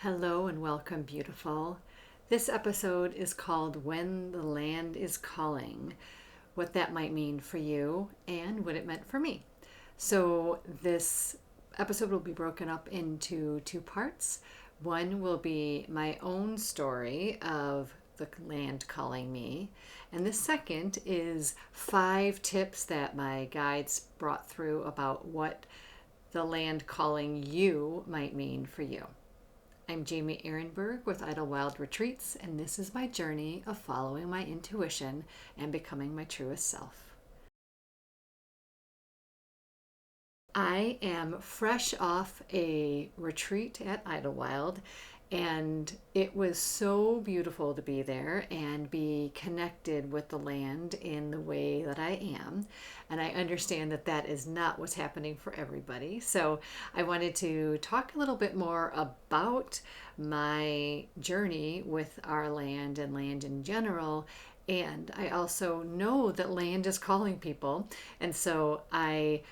Hello and welcome, beautiful. This episode is called When the Land is Calling, what that might mean for you and what it meant for me. So, this episode will be broken up into two parts. One will be my own story of the land calling me, and the second is 5 tips that my guides brought through about what the land calling you might mean for you. I'm Jamie Ehrenberg with Idlewild Retreats, and this is my journey of following my intuition and becoming my truest self. I am fresh off a retreat at Idlewild, and it was so beautiful to be there and be connected with the land in the way that I am. And I understand that that is not what's happening for everybody. So I wanted to talk a little bit more about my journey with our land and land in general. And I also know that land is calling people. And so I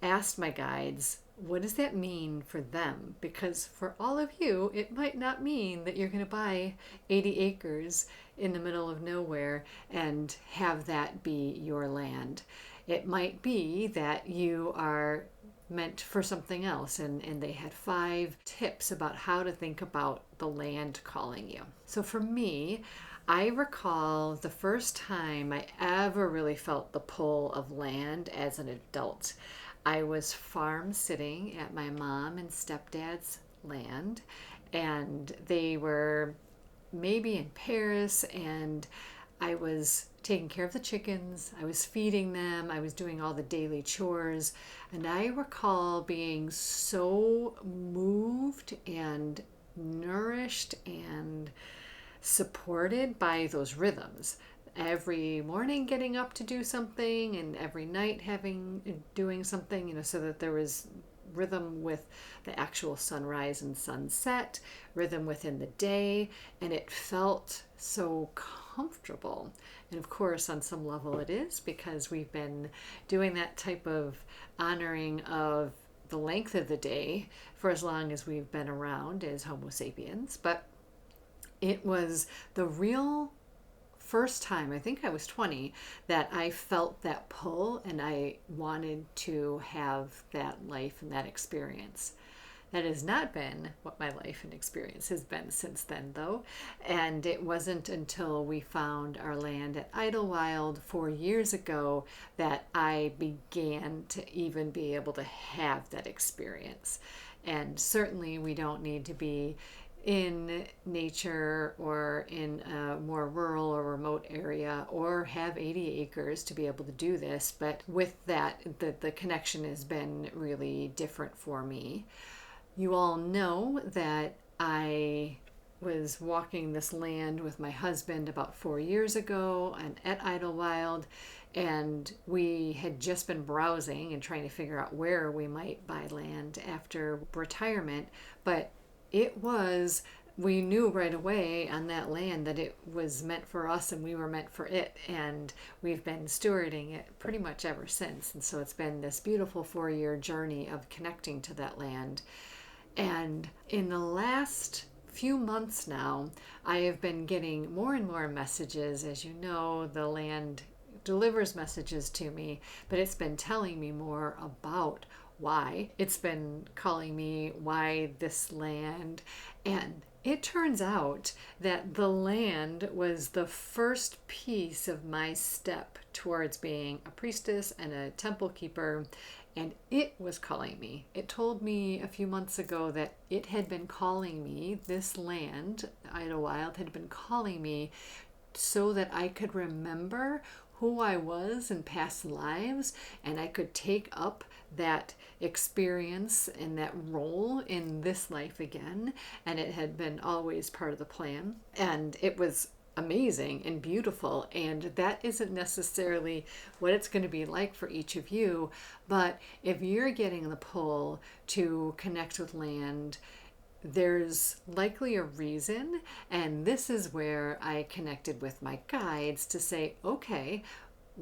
asked my guides, what does that mean for them? Because for all of you, it might not mean that you're going to buy 80 acres in the middle of nowhere and have that be your land. It might be that you are meant for something else, and they had 5 tips about how to think about the land calling you. So for me, I recall the first time I ever really felt the pull of land as an adult. I was farm sitting at my mom and stepdad's land, and they were maybe in Paris, and I was taking care of the chickens, I was feeding them, I was doing all the daily chores, and I recall being so moved and nourished and supported by those rhythms. Every morning getting up to do something, and every night doing something, so that there was rhythm with the actual sunrise and sunset, rhythm within the day, and it felt so comfortable. And of course, on some level it is, because we've been doing that type of honoring of the length of the day for as long as we've been around as Homo sapiens. But it was the real first time, I think I was 20, that I felt that pull and I wanted to have that life and that experience. That has not been what my life and experience has been since then, though. And it wasn't until we found our land at Idlewild 4 years ago that I began to even be able to have that experience. And certainly we don't need to be in nature or in a more rural or remote area or have 80 acres to be able to do this. But with that, the connection has been really different for me. You all know that I was walking this land with my husband about 4 years ago and at Idlewild, and we had just been browsing and trying to figure out where we might buy land after retirement. But we knew right away on that land that it was meant for us and we were meant for it. And we've been stewarding it pretty much ever since. And so it's been this beautiful 4-year journey of connecting to that land. And in the last few months now, I have been getting more and more messages. As you know, the land delivers messages to me, but it's been telling me more about why. It's been calling me, why this land. And it turns out that the land was the first piece of my step towards being a priestess and a temple keeper. And it was calling me. It told me a few months ago that it had been calling me, this land, Idlewild, had been calling me so that I could remember who I was in past lives, and I could take up that experience and that role in this life again. And it had been always part of the plan, and it was amazing and beautiful. And that isn't necessarily what it's going to be like for each of you, but if you're getting the pull to connect with land, there's likely a reason. And this is where I connected with my guides to say, okay,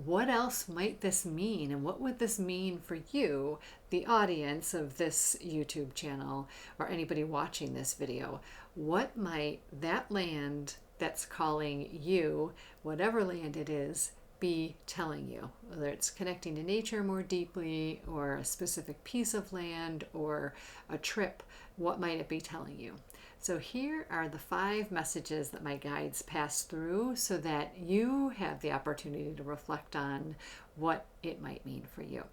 what else might this mean? And what would this mean for you, the audience of this YouTube channel, or anybody watching this video? What might that land that's calling you, whatever land it is, be telling you? Whether it's connecting to nature more deeply, or a specific piece of land, or a trip, what might it be telling you? So here are the 5 messages that my guides pass through so that you have the opportunity to reflect on what it might mean for you.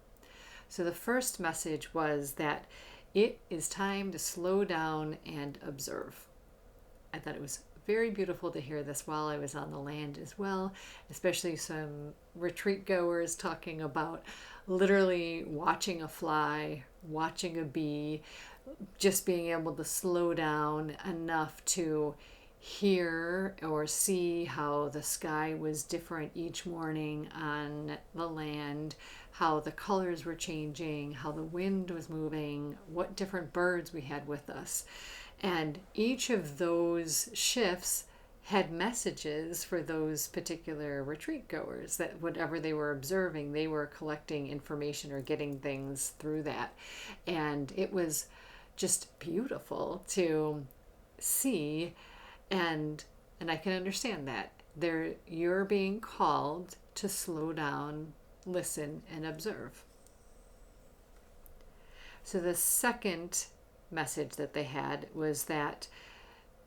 So the first message was that it is time to slow down and observe. I thought it was very beautiful to hear this while I was on the land as well, especially some retreat goers talking about literally watching a fly, watching a bee, just being able to slow down enough to hear or see how the sky was different each morning on the land, how the colors were changing, how the wind was moving, what different birds we had with us. And each of those shifts had messages for those particular retreat goers, that whatever they were observing, they were collecting information or getting things through that. And it was just beautiful to see, and I can understand that you're being called to slow down, listen, and observe. So the second message that they had was that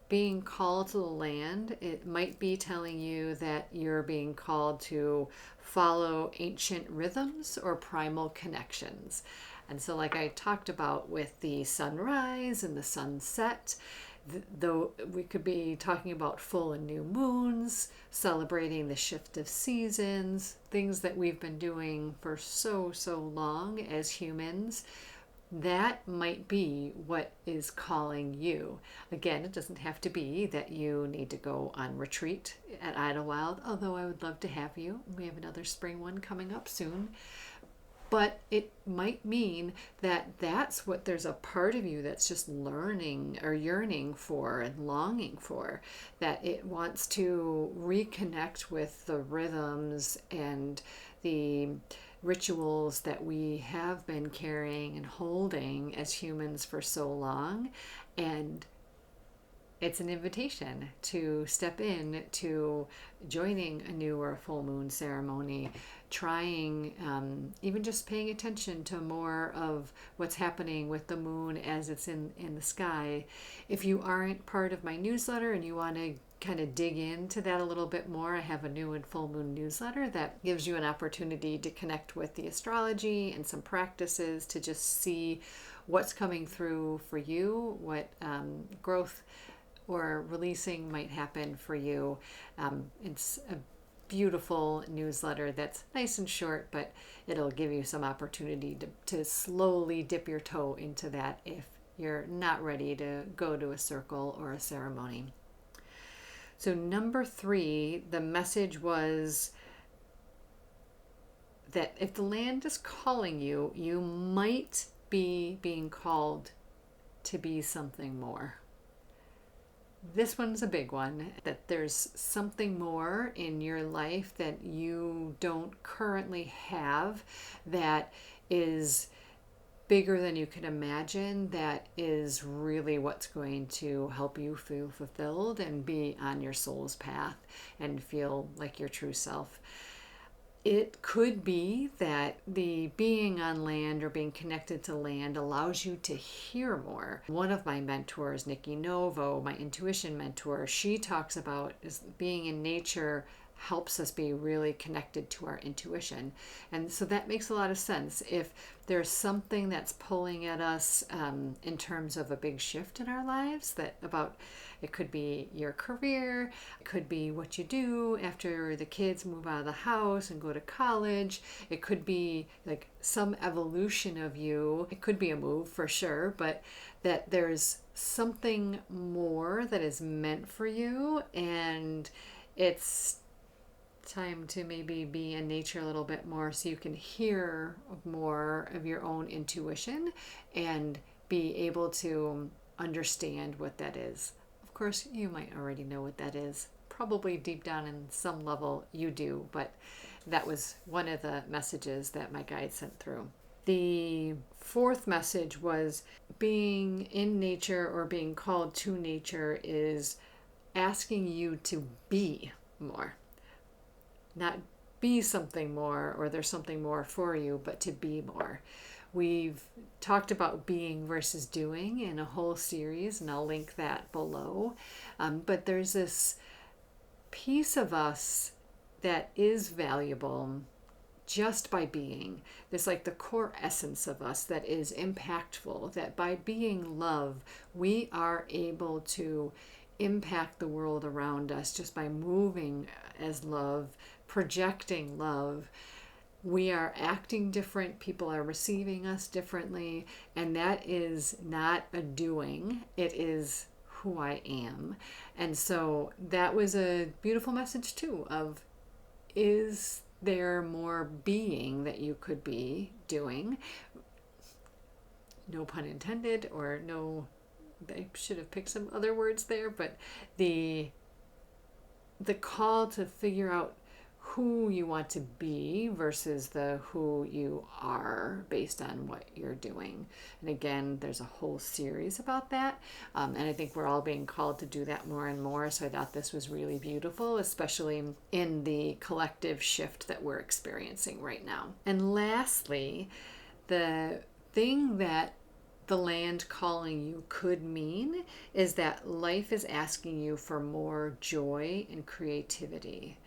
being called to the land, it might be telling you that you're being called to follow ancient rhythms or primal connections. And so, like I talked about with the sunrise and the sunset, though we could be talking about full and new moons, celebrating the shift of seasons, things that we've been doing for so long as humans. That might be what is calling you. Again, it doesn't have to be that you need to go on retreat at Idlewild, although I would love to have you. We have another spring one coming up soon. But it might mean that that's what there's a part of you that's just learning or yearning for and longing for, that it wants to reconnect with the rhythms and the rituals that we have been carrying and holding as humans for so long. And it's an invitation to step in to joining a new or a full moon ceremony, trying, even just paying attention to more of what's happening with the moon as it's in the sky. If you aren't part of my newsletter and you want to kind of dig into that a little bit more, I have a new and full moon newsletter that gives you an opportunity to connect with the astrology and some practices to just see what's coming through for you, what growth or releasing might happen for you. It's a beautiful newsletter that's nice and short, but it'll give you some opportunity to slowly dip your toe into that if you're not ready to go to a circle or a ceremony. So number 3, the message was that if the land is calling you, you might be being called to be something more. This one's a big one, that there's something more in your life that you don't currently have that is bigger than you can imagine, that is really what's going to help you feel fulfilled and be on your soul's path and feel like your true self. It could be that the being on land or being connected to land allows you to hear more. One of my mentors, Nikki Novo, my intuition mentor, she talks about is being in nature helps us be really connected to our intuition. And so that makes a lot of sense. If there's something that's pulling at us in terms of a big shift in our lives, it could be your career, it could be what you do after the kids move out of the house and go to college, it could be like some evolution of you, it could be a move for sure, but that there's something more that is meant for you, and it's time to maybe be in nature a little bit more so you can hear more of your own intuition and be able to understand what that is. Of course, you might already know what that is. Probably deep down in some level you do, but that was one of the messages that my guide sent through. The fourth message was being in nature or being called to nature is asking you to be more. Not be something more or there's something more for you, but to be more. We've talked about being versus doing in a whole series, and I'll link that below. But there's this piece of us that is valuable just by being. There's like the core essence of us that is impactful, that by being love, we are able to impact the world around us just by moving as love, projecting love. We are acting different, people are receiving us differently, and that is not a doing, it is who I am. And so that was a beautiful message too of, is there more being that you could be doing? No pun intended, or no, I should have picked some other words there, but the call to figure out who you want to be versus the who you are based on what you're doing. And again, there's a whole series about that. And I think we're all being called to do that more and more. So I thought this was really beautiful, especially in the collective shift that we're experiencing right now. And lastly, the thing that the land calling you could mean is that life is asking you for more joy and creativity.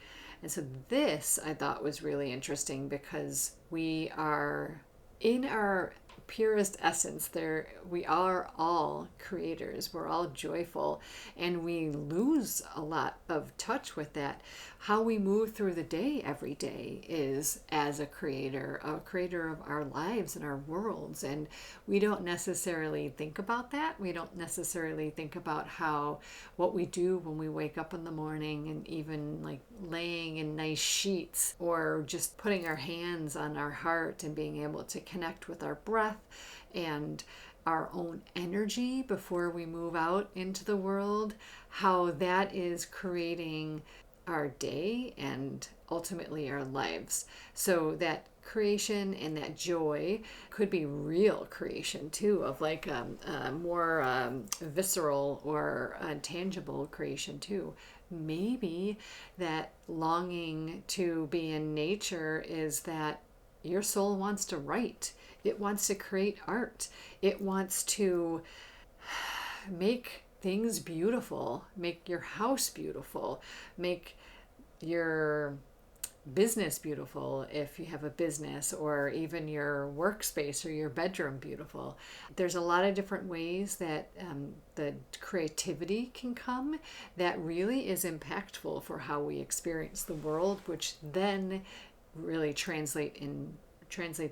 And so this I thought was really interesting because we are in our purest essence there. We are all creators, we're all joyful, and we lose a lot of touch with that. How we move through the day every day is as a creator of our lives and our worlds, and we don't necessarily think about that. We don't necessarily think about how what we do when we wake up in the morning, and even like laying in nice sheets or just putting our hands on our heart and being able to connect with our breath and our own energy before we move out into the world, how that is creating our day and ultimately our lives. So that creation and that joy could be real creation too, of like a more visceral or tangible creation too. Maybe that longing to be in nature is that your soul wants to write. It wants to create art. It wants to make things beautiful, make your house beautiful, make your business beautiful if you have a business, or even your workspace or your bedroom beautiful. There's a lot of different ways that the creativity can come that really is impactful for how we experience the world, which then really translates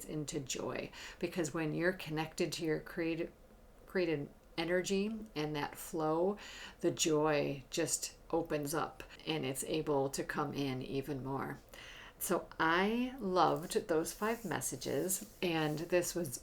into joy. Because when you're connected to your creative energy and that flow, the joy just opens up and it's able to come in even more. So I loved those 5 messages, and this was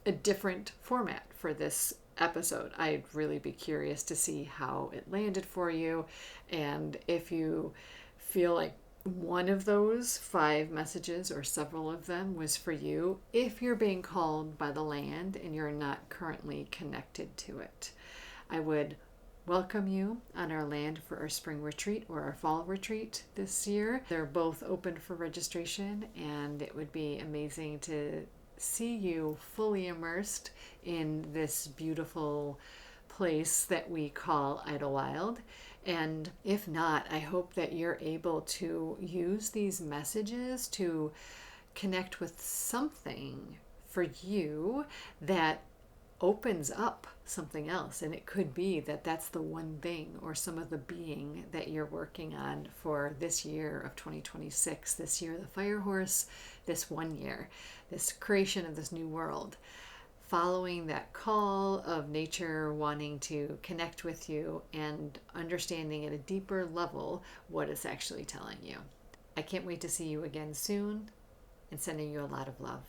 a different format for this episode. I'd really be curious to see how it landed for you, and if you feel like one of those 5 messages or several of them was for you, if you're being called by the land and you're not currently connected to it. I would welcome you on our land for our spring retreat or our fall retreat this year. They're both open for registration, and it would be amazing to see you fully immersed in this beautiful place that we call Idlewild. And if not, I hope that you're able to use these messages to connect with something for you that opens up something else. And it could be that that's the one thing or some of the being that you're working on for this year of 2026, this year of the fire horse, this one year, this creation of this new world. Following that call of nature wanting to connect with you and understanding at a deeper level what it's actually telling you. I can't wait to see you again soon, and sending you a lot of love.